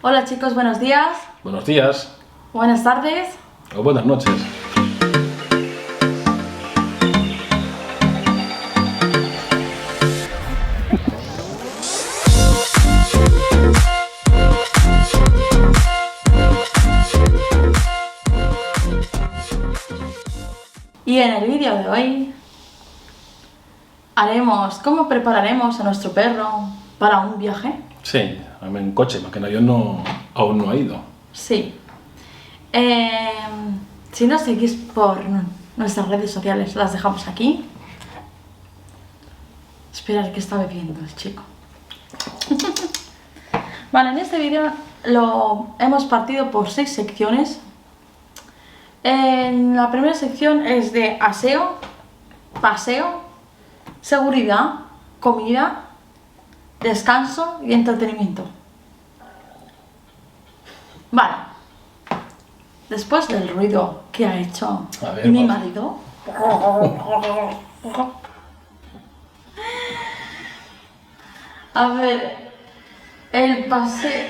Hola chicos, buenos días. Buenos días. Buenas tardes. O buenas noches. Y en el vídeo de hoy haremos cómo prepararemos a nuestro perro para un viaje. Sí, en coche, más que en avión aún no ha ido. Sí. Si nos seguís por nuestras redes sociales, las dejamos aquí. Esperar que está bebiendo el chico. Vale, en este vídeo lo hemos partido por 6 secciones. En la primera sección es de aseo, paseo, seguridad, comida, descanso y entretenimiento. Vale. Después del ruido que ha hecho mi marido. A ver, el paseo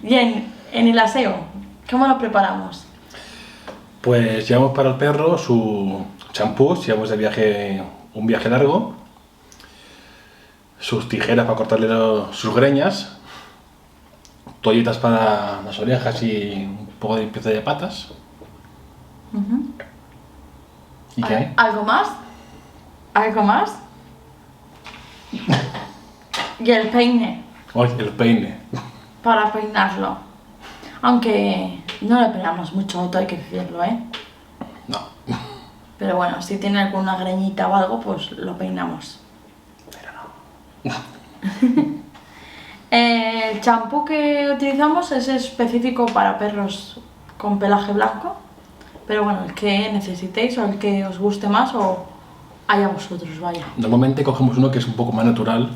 y en el aseo, ¿cómo lo preparamos? Pues llevamos para el perro su champú, si vamos de viaje, un viaje largo, sus tijeras para cortarle sus greñas, toallitas para las orejas y un poco de limpieza de patas. ¿Y qué? ¿Algo más? ¿Algo más? Y el peine, Ay, el peine. para peinarlo. Aunque no le peinamos mucho, todo hay que decirlo, ¿eh? No, Pero bueno, si tiene alguna greñita o algo, pues lo peinamos. pero no. El champú que utilizamos es específico para perros con pelaje blanco. Pero bueno, el que necesitéis o el que os guste más o haya vosotros, vaya. Normalmente cogemos uno que es un poco más natural,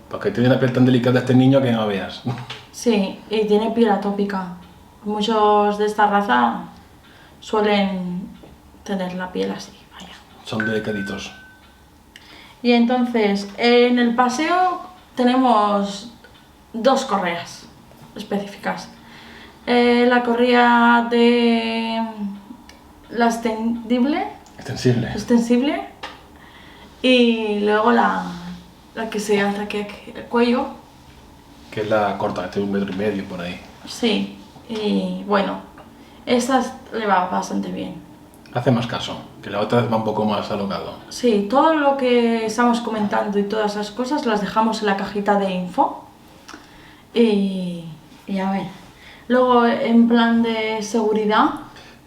porque tiene la piel tan delicada este niño que no veas. Sí, y tiene piel atópica. Muchos de esta raza suelen tener la piel así, vaya. Son delicaditos. Y entonces, en el paseo tenemos 2 correas específicas. La correa de la extensible y luego la que se hace aquí el cuello. Que es la corta, este 1,5 metros por ahí. Sí, y bueno, esta le va bastante bien. Hace más caso, que la otra va un poco más alocado. Sí, todo lo que estamos comentando y todas esas cosas las dejamos en la cajita de info. Y a ver, luego en plan de seguridad.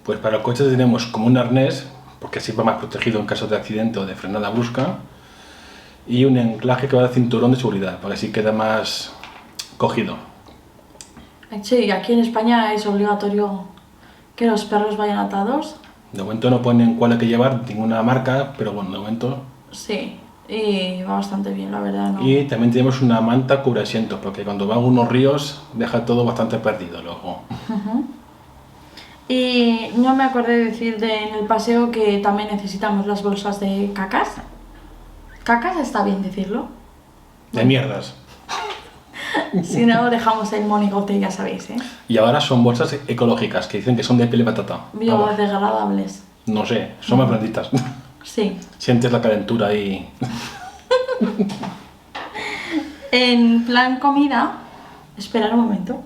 Pues para el coche tenemos como un arnés, porque así va más protegido en caso de accidente o de frenada brusca, y un anclaje que va al cinturón de seguridad, para que así queda más cogido. Sí, aquí en España es obligatorio que los perros vayan atados. De momento no ponen cuál hay que llevar, ninguna marca, pero bueno, de momento. Sí, y va bastante bien, la verdad, ¿no? Y también tenemos una manta cubre asientos, porque cuando van unos ríos deja todo bastante perdido luego. Y no me acordé de decir en el paseo que también necesitamos las bolsas de cacas. ¿Cacas está bien decirlo? De mierdas. Si no, dejamos el monigote, ya sabéis, ¿eh? Y ahora son bolsas ecológicas, que dicen que son de piel de patata. Vamos, Biodegradables. no sé, son más blanditas. Sí. Sientes la calentura ahí. En plan comida, esperad un momento.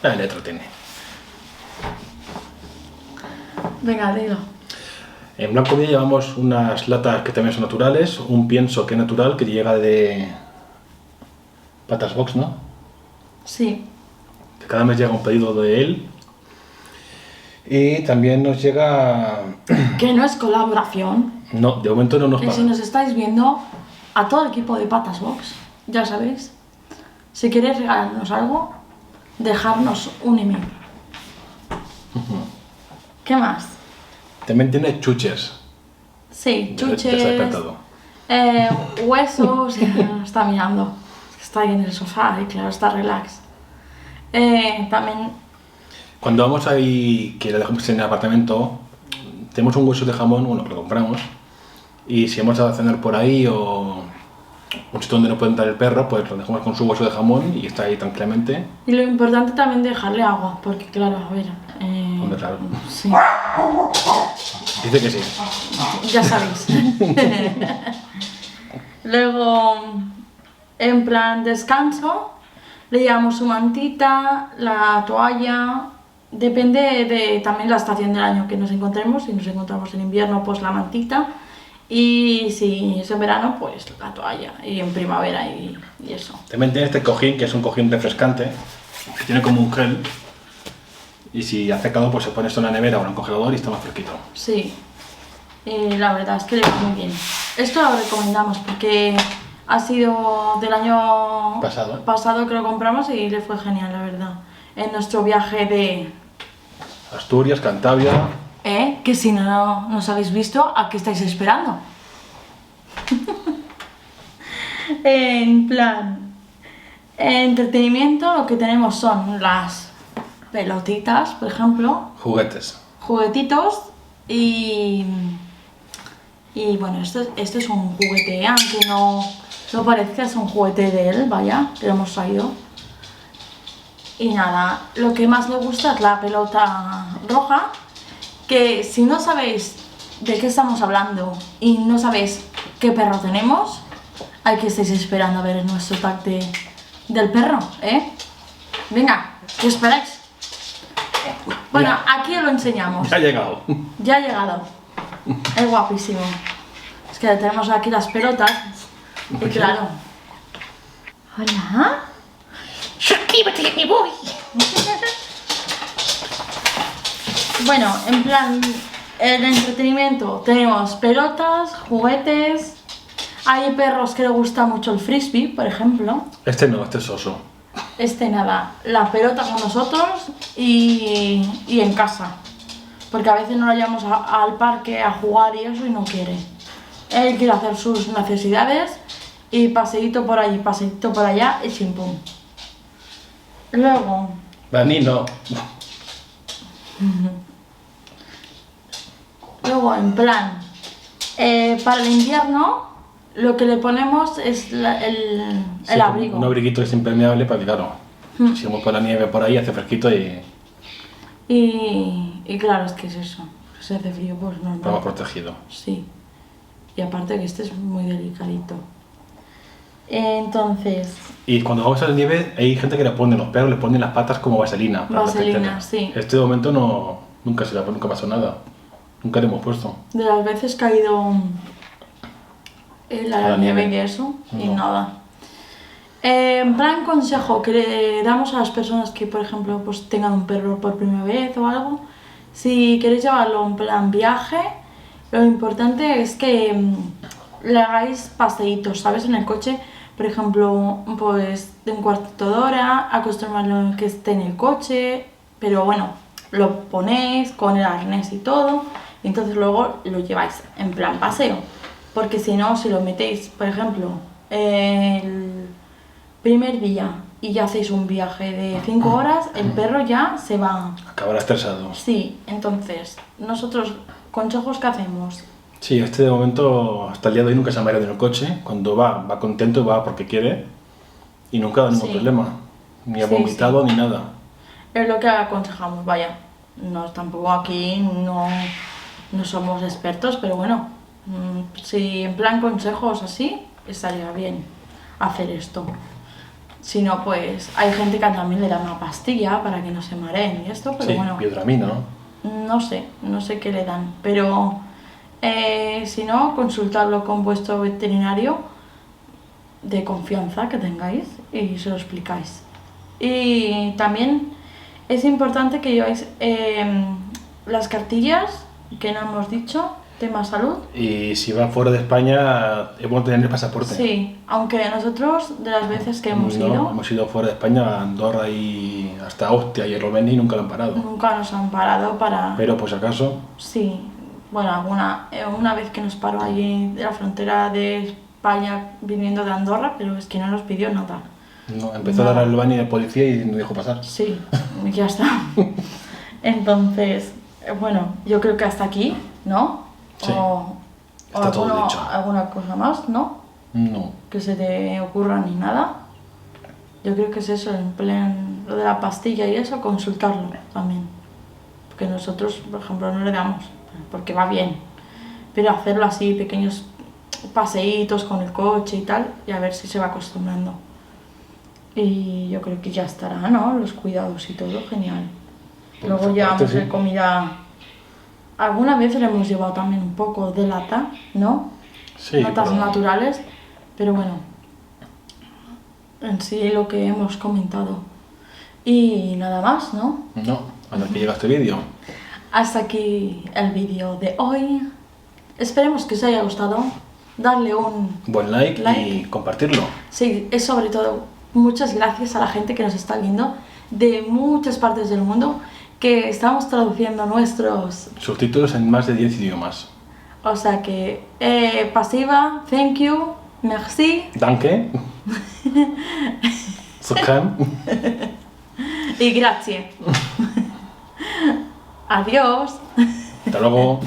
La letra tiene. Venga, dilo. En plan comida llevamos unas latas que también son naturales, un pienso que es natural, que llega de Patas Box, ¿no? Sí. Que cada mes llega un pedido de él. Y también nos llega... Que no es colaboración. No, de momento no nos Que si pagan. nos estáis viendo, a todo el equipo de Patas Box, ya sabéis, si queréis regalarnos algo, dejarnos un email. ¿Qué más? También tiene chuches. Sí, Ya se ha chuches, despertado. huesos, está mirando, está ahí en el sofá y claro, está relax. También Cuando vamos ahí, que lo dejamos en el apartamento, tenemos un hueso de jamón, bueno, que lo compramos, y si vamos a cenar por ahí o un sitio donde no puede entrar el perro, pues lo dejamos con su hueso de jamón y está ahí tranquilamente. Y lo importante también dejarle agua, porque claro, a ver... Hombre, claro. Sí, Dice que sí. ya sabéis. Luego, en plan descanso, le llevamos su mantita, la toalla, depende de también la estación del año que nos encontremos. Si nos encontramos en invierno, pues la mantita, y si es en verano, pues la toalla, y en primavera y eso. También tiene este cojín, que es un cojín refrescante, que tiene como un gel, y si hace calor, pues se pone esto en la nevera o en un congelador y está más fresquito. Sí, la verdad es que le va muy bien. Esto lo recomendamos porque ha sido del año pasado que lo compramos y le fue genial, la verdad. En nuestro viaje de... Asturias, Cantabria... Que si no nos habéis visto, ¿a qué estáis esperando? En plan, entretenimiento, lo que tenemos son las pelotitas, por ejemplo, Juguetes. juguetitos y bueno, esto es un juguete, aunque no parezca, es un juguete de él, vaya, que lo hemos traído. Y nada, lo que más le gusta es la pelota roja, que si no sabéis de qué estamos hablando y no sabéis qué perro tenemos, hay que estáis esperando a ver nuestro tag del perro, ¿eh? Venga, ¿qué esperáis? Bueno, aquí lo enseñamos. Ya ha llegado. Ya ha llegado. Es guapísimo. Es que tenemos aquí las pelotas. Y claro. Hola. Suscríbete que me voy. Bueno, en plan, el entretenimiento tenemos pelotas, juguetes. Hay perros que les gusta mucho el frisbee, por ejemplo. Este no, este es oso. Nada, la pelota con nosotros y en casa. Porque a veces no lo llevamos al parque a jugar y eso y no quiere. Él quiere hacer sus necesidades y paseíto por allí, paseíto por allá y chimpum. Luego... Danino. Luego, en plan, para el invierno, lo que le ponemos es el abrigo. Un abriguito es impermeable para que, claro, si vamos por la nieve por ahí, hace fresquito y Y claro, es que es eso. Si hace frío, pues normal. estamos protegidos. Sí. Y aparte que este es muy delicadito. Entonces... Y cuando vamos a la nieve, hay gente que le pone los perros, le ponen las patas como vaselina. para Vaselina, protegerle. sí. Este momento nunca pasó nada. Nunca le hemos puesto. De las veces que ha ido en la nieve y eso, y No. nada. En plan consejo que le damos a las personas que, por ejemplo, pues tengan un perro por primera vez o algo, si queréis llevarlo en plan viaje, lo importante es que le hagáis paseitos, ¿sabes? En el coche, por ejemplo, pues de un cuarto de hora, acostumbrarlo a que esté en el coche, pero bueno, lo ponéis con el arnés y todo, y entonces luego lo lleváis en plan paseo, porque si no, si lo metéis, por ejemplo, el primer día y ya hacéis un viaje de 5 horas, el perro ya se va. Acabará estresado. Sí, entonces, nosotros, consejos que hacemos. Sí, este de momento, hasta el día de hoy, nunca se ha mareado en el coche. Cuando va contento, va porque quiere. Y nunca ha dado ningún Sí. problema. Ni ha Sí, vomitado ni nada. Es lo que aconsejamos, vaya. No, tampoco aquí no somos expertos, pero bueno, si en plan consejos así, estaría bien hacer esto. Si no, pues hay gente que también le da una pastilla para que no se mareen y esto, pero Sí, bueno, biodramina, ¿no? no sé qué le dan, pero si no, consultarlo con vuestro veterinario de confianza que tengáis y se lo explicáis. Y también es importante que lleváis las cartillas que no hemos dicho, tema salud. Y si va fuera de España, es bueno tener el pasaporte. Sí, aunque nosotros de las veces que hemos No, ido, hemos ido fuera de España, a Andorra y hasta Austria y Eslovenia y nunca lo han parado. nunca nos han parado para... Pero por si acaso, Sí, bueno, una vez que nos paró allí de la frontera de España viniendo de Andorra, pero es que no nos pidió nada. no, empezó a dar al baño de policía y no dejó pasar. Sí, ya está. Entonces, bueno, yo creo que hasta aquí, ¿no? Sí, O está todo dicho. alguna cosa más, ¿no? No. Que se te ocurra ni nada. Yo creo que es eso, en plan, lo de la pastilla y eso, consultarlo también. Porque nosotros, por ejemplo, no le damos, porque va bien. Pero hacerlo así, pequeños paseitos con el coche y tal, y a ver si se va acostumbrando. Y yo creo que ya estará, ¿no? Los cuidados y todo, genial. Por Luego nuestra llevamos parte, sí. de comida. Alguna vez le hemos llevado también un poco de lata, ¿no? Sí, Latas pero- naturales, pero bueno, en sí lo que hemos comentado. Y nada más, ¿no? No, hasta aquí llega este vídeo. Hasta aquí el vídeo de hoy. Esperemos que os haya gustado. Darle un Buen like, Like. y compartirlo. Sí, es sobre todo muchas gracias a la gente que nos está viendo de muchas partes del mundo, que estamos traduciendo nuestros, Subtítulos en más de 10 idiomas. o sea que pasiva, thank you, merci Danke. Zuchem. y grazie. Adiós. Hasta luego.